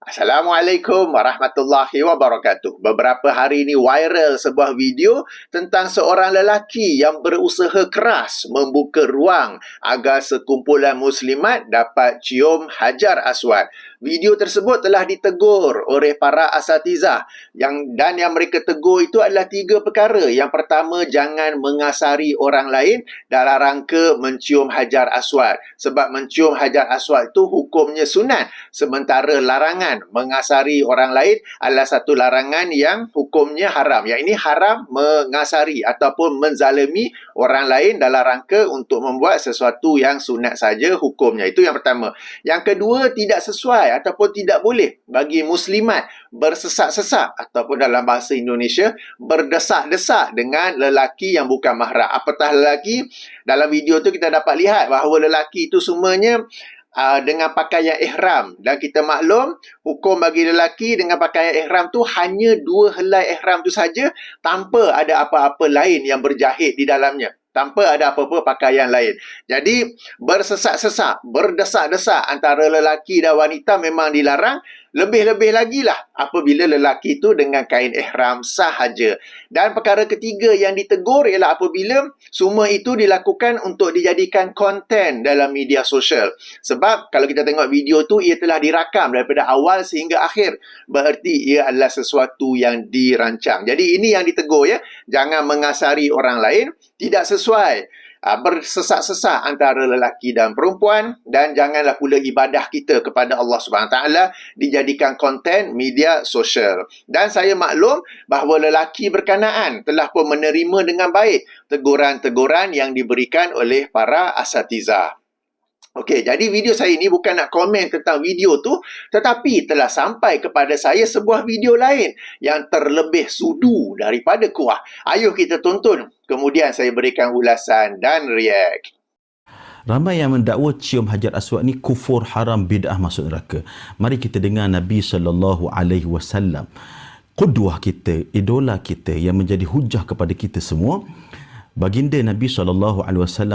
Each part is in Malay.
Assalamualaikum warahmatullahi wabarakatuh. Beberapa hari ini viral sebuah video tentang seorang lelaki yang berusaha keras membuka ruang agar sekumpulan muslimat dapat cium Hajar Aswad. Video tersebut telah ditegur oleh para asatizah dan yang mereka tegur itu adalah 3 perkara. Yang pertama, jangan mengasari orang lain dalam rangka mencium Hajar Aswad. Sebab mencium Hajar Aswad itu hukumnya sunat, sementara larangan mengasari orang lain adalah satu larangan yang hukumnya haram. Yang ini haram mengasari ataupun menzalimi orang lain dalam rangka untuk membuat sesuatu yang sunat saja hukumnya. Itu yang pertama. Yang kedua, tidak sesuai ataupun tidak boleh bagi muslimat bersesak-sesak ataupun dalam bahasa Indonesia berdesak-desak dengan lelaki yang bukan mahram. Apatah lelaki, dalam video tu kita dapat lihat bahawa lelaki itu semuanya dengan pakaian ihram, dan kita maklum hukum bagi lelaki dengan pakaian ihram tu hanya 2 helai ihram tu saja, tanpa ada apa-apa lain yang berjahit di dalamnya, tanpa ada apa-apa pakaian lain. Jadi bersesak-sesak, berdesak-desak antara lelaki dan wanita memang dilarang. Lebih-lebih lagi lah apabila lelaki itu dengan kain ihram sahaja. Dan perkara ketiga yang ditegur ialah apabila semua itu dilakukan untuk dijadikan konten dalam media sosial. Sebab kalau kita tengok video tu, ia telah dirakam daripada awal sehingga akhir. Bererti ia adalah sesuatu yang dirancang. Jadi ini yang ditegur, ya. Jangan mengasari orang lain, tidak sesuai bersesak-sesak antara lelaki dan perempuan, dan janganlah pula ibadah kita kepada Allah SWT dijadikan konten media sosial. Dan saya maklum bahawa lelaki berkenaan telah pun menerima dengan baik teguran-teguran yang diberikan oleh para asatizah. Okey, jadi video saya ini bukan nak komen tentang video tu, tetapi telah sampai kepada saya sebuah video lain yang terlebih sudu daripada kuah. Ayuh kita tonton, kemudian saya berikan ulasan dan react. Ramai yang mendakwa cium Hajar Aswad ni kufur, haram, bid'ah, masuk neraka. Mari kita dengar Nabi SAW, qudwah kita, idola kita yang menjadi hujah kepada kita semua. Baginda Nabi SAW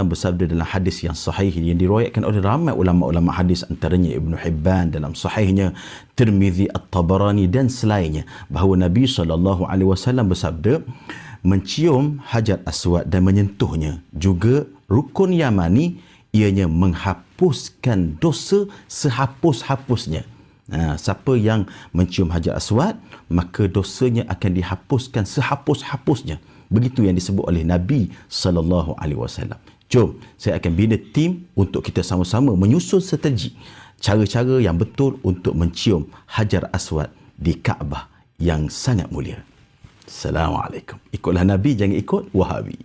bersabda dalam hadis yang sahih yang diriwayatkan oleh ramai ulama-ulama hadis, antaranya Ibnu Hibban dalam sahihnya, Tirmizi, At-Tabarani dan selainnya, bahawa Nabi SAW bersabda, mencium Hajar Aswad dan menyentuhnya juga rukun yamani, ianya menghapuskan dosa sehapus-hapusnya. Siapa yang mencium Hajar Aswad, maka dosanya akan dihapuskan sehapus-hapusnya. Begitu yang disebut oleh Nabi SAW. Jom, saya akan bina tim untuk kita sama-sama menyusun strategi, cara-cara yang betul untuk mencium Hajar Aswad di Kaabah yang sangat mulia. Assalamualaikum. Ikutlah Nabi, jangan ikut Wahabi.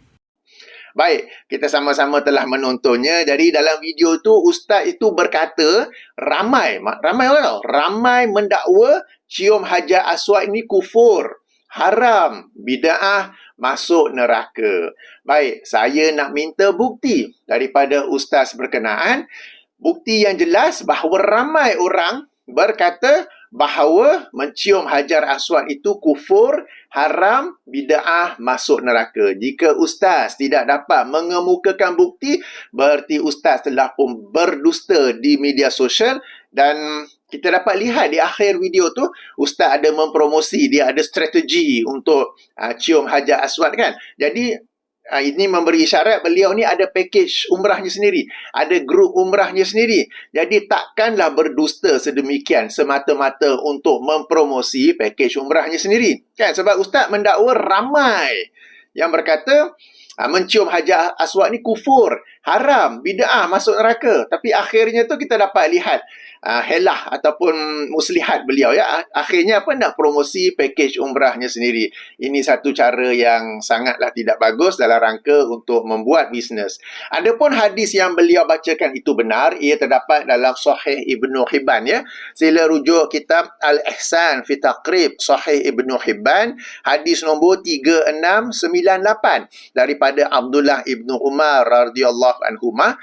Baik, kita sama-sama telah menontonnya. Jadi dalam video tu, ustaz itu berkata, ramai orang, ramai mendakwa cium Hajar Aswad ini kufur, haram, bid'ah, masuk neraka. Baik, saya nak minta bukti daripada ustaz berkenaan. Bukti yang jelas bahawa ramai orang berkata bahawa mencium Hajar Aswad itu kufur, haram, bid'ah, masuk neraka. Jika ustaz tidak dapat mengemukakan bukti, berarti ustaz telah pun berdusta di media sosial. Dan kita dapat lihat di akhir video tu, ustaz ada mempromosi, dia ada strategi untuk cium Hajar Aswad, kan. Jadi ini memberi isyarat beliau ni ada package umrahnya sendiri, ada grup umrahnya sendiri. Jadi takkanlah berdusta sedemikian semata-mata untuk mempromosi package umrahnya sendiri, kan. Sebab ustaz mendakwa ramai yang berkata mencium Hajar Aswad ni kufur, haram, bid'ah, masuk neraka. Tapi akhirnya tu kita dapat lihat helah ataupun muslihat beliau, ya. Akhirnya apa, nak promosi package umrahnya sendiri. Ini satu cara yang sangatlah tidak bagus dalam rangka untuk membuat bisnes. Adapun hadis yang beliau bacakan itu benar, ia terdapat dalam Sahih Ibnu Hibban, ya. Sila rujuk kitab Al-Ihsan fi Taqrib Sahih Ibnu Hibban, hadis nombor 3698 daripada Abdullah Ibnu Umar radhiyallahu anhuma.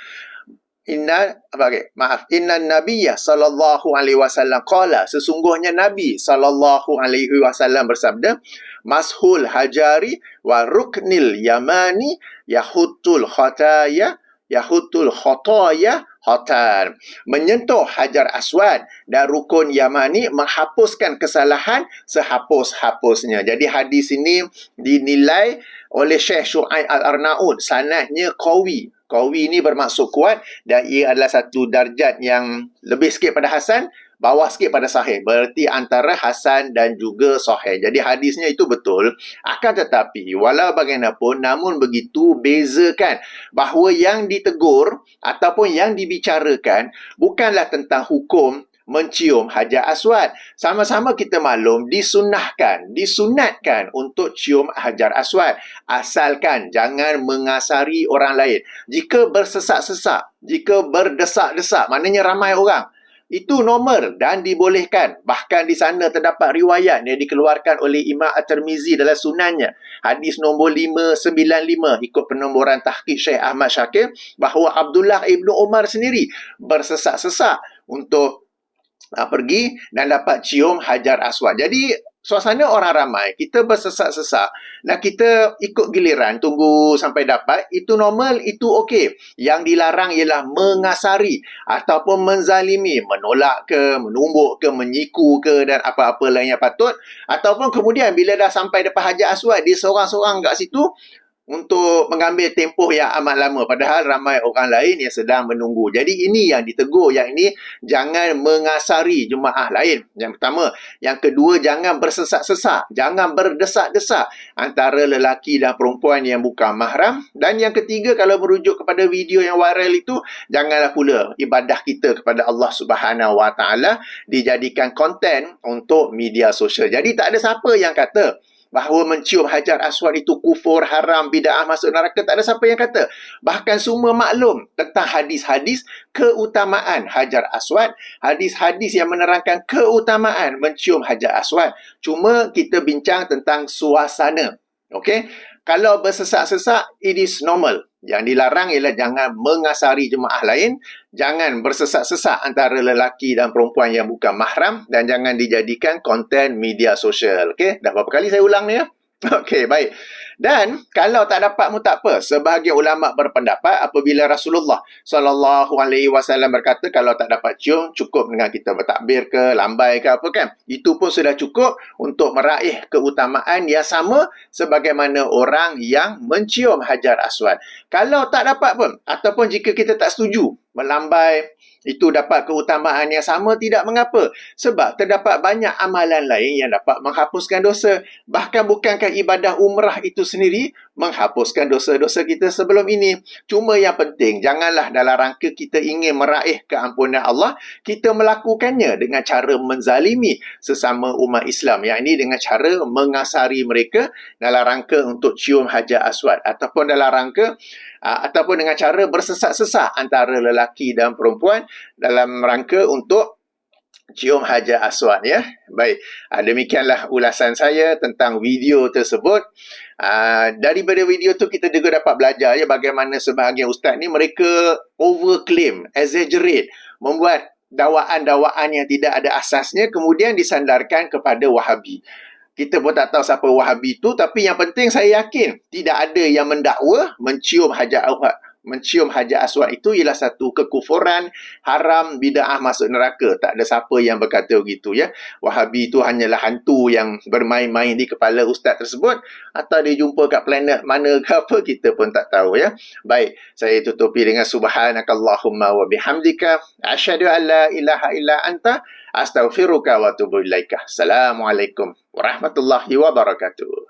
Inna Nabiyya sallallahu alaihi wasallam qala, sesungguhnya Nabi sallallahu alaihi wasallam bersabda, mashul hajari wa ruknil yamani yahutul khataya Hotan. Menyentuh Hajar Aswad dan Rukun Yamani menghapuskan kesalahan sehapus-hapusnya. Jadi hadis ini dinilai oleh Syekh Syu'aib Al-Arnaud, sanadnya qawi. Qawi ini bermaksud kuat dan ia adalah satu darjat yang lebih sikit pada hasan, bawah sikit pada sahih. Berarti antara hasan dan juga sahih. Jadi hadisnya itu betul. Akan tetapi, walau bagaimanapun, namun begitu bezakan bahawa yang ditegur ataupun yang dibicarakan bukanlah tentang hukum mencium Hajar Aswad. Sama-sama kita maklum disunatkan untuk cium Hajar Aswad. Asalkan jangan mengasari orang lain. Jika bersesak-sesak, jika berdesak-desak, maknanya ramai orang, itu normal dan dibolehkan. Bahkan di sana terdapat riwayat yang dikeluarkan oleh Imam At-Tirmizi dalam sunannya. Hadis nombor 595 ikut penomboran tahqiq Syekh Ahmad Syakir, bahawa Abdullah Ibnu Umar sendiri bersesak-sesak untuk pergi dan dapat cium Hajar Aswad. Jadi suasana orang ramai, kita bersesak-sesak, nak kita ikut giliran, tunggu sampai dapat, itu normal, itu okey. Yang dilarang ialah mengasari ataupun menzalimi, menolak ke, menumbuk ke, menyiku ke dan apa-apa lain yang patut. Ataupun kemudian bila dah sampai depan Hajar Aswad, dia seorang-seorang kat situ untuk mengambil tempoh yang amat lama, padahal ramai orang lain yang sedang menunggu. Jadi ini yang ditegur. Yang ini jangan mengasari jemaah lain, yang pertama. Yang kedua, jangan bersesak-sesak, jangan berdesak-desak antara lelaki dan perempuan yang bukan mahram. Dan yang ketiga, kalau merujuk kepada video yang viral itu, janganlah pula ibadah kita kepada Allah Subhanahu Wa Taala dijadikan konten untuk media sosial. Jadi tak ada siapa yang kata bahawa mencium Hajar Aswad itu kufur, haram, bid'ah, masuk neraka. Tak ada siapa yang kata. Bahkan semua maklum tentang hadis-hadis keutamaan Hajar Aswad, hadis-hadis yang menerangkan keutamaan mencium Hajar Aswad. Cuma kita bincang tentang suasana. Okey? Kalau bersesak-sesak, it is normal. Yang dilarang ialah jangan mengasari jemaah lain, jangan bersesak-sesak antara lelaki dan perempuan yang bukan mahram, dan jangan dijadikan konten media sosial. Okey, dah berapa kali saya ulang ni ya? Okey, baik. Dan kalau tak dapat pun tak apa. Sebahagian ulama berpendapat apabila Rasulullah SAW berkata kalau tak dapat cium, cukup dengan kita bertakbir ke, lambai ke apa kan. Itu pun sudah cukup untuk meraih keutamaan yang sama sebagaimana orang yang mencium Hajar Aswad. Kalau tak dapat pun, ataupun jika kita tak setuju melambai, itu dapat keutamaan yang sama, tidak mengapa. Sebab terdapat banyak amalan lain yang dapat menghapuskan dosa. Bahkan bukankah ibadah umrah itu sendiri menghapuskan dosa-dosa kita sebelum ini. Cuma yang penting, janganlah dalam rangka kita ingin meraih keampunan Allah, kita melakukannya dengan cara menzalimi sesama umat Islam. Yang ini dengan cara mengasari mereka dalam rangka untuk cium Hajar Aswad. Ataupun dalam rangka ataupun dengan cara bersesak-sesak antara lelaki dan perempuan dalam rangka untuk cium Hajar Aswad ya. Baik, demikianlah ulasan saya tentang video tersebut. Daripada video tu kita juga dapat belajar ya bagaimana sebahagian ustaz ni mereka overclaim, exaggerate, membuat dakwaan-dakwaan yang tidak ada asasnya kemudian disandarkan kepada Wahabi. Kita pun tak tahu siapa Wahabi itu, tapi yang penting saya yakin tidak ada yang mendakwa mencium Hajar Aswad itu ialah satu kekufuran, haram, bid'ah, masuk neraka. Tak ada siapa yang berkata begitu ya. Wahabi itu hanyalah hantu yang bermain-main di kepala ustaz tersebut, atau dia jumpa kat planet mana ke apa, kita pun tak tahu ya. Baik, saya tutupi dengan subhanakallahumma wa bihamdika asyhadu an la ilaha illa anta astaghfiruka wa atubu ilaika. Assalamualaikum warahmatullahi wabarakatuh.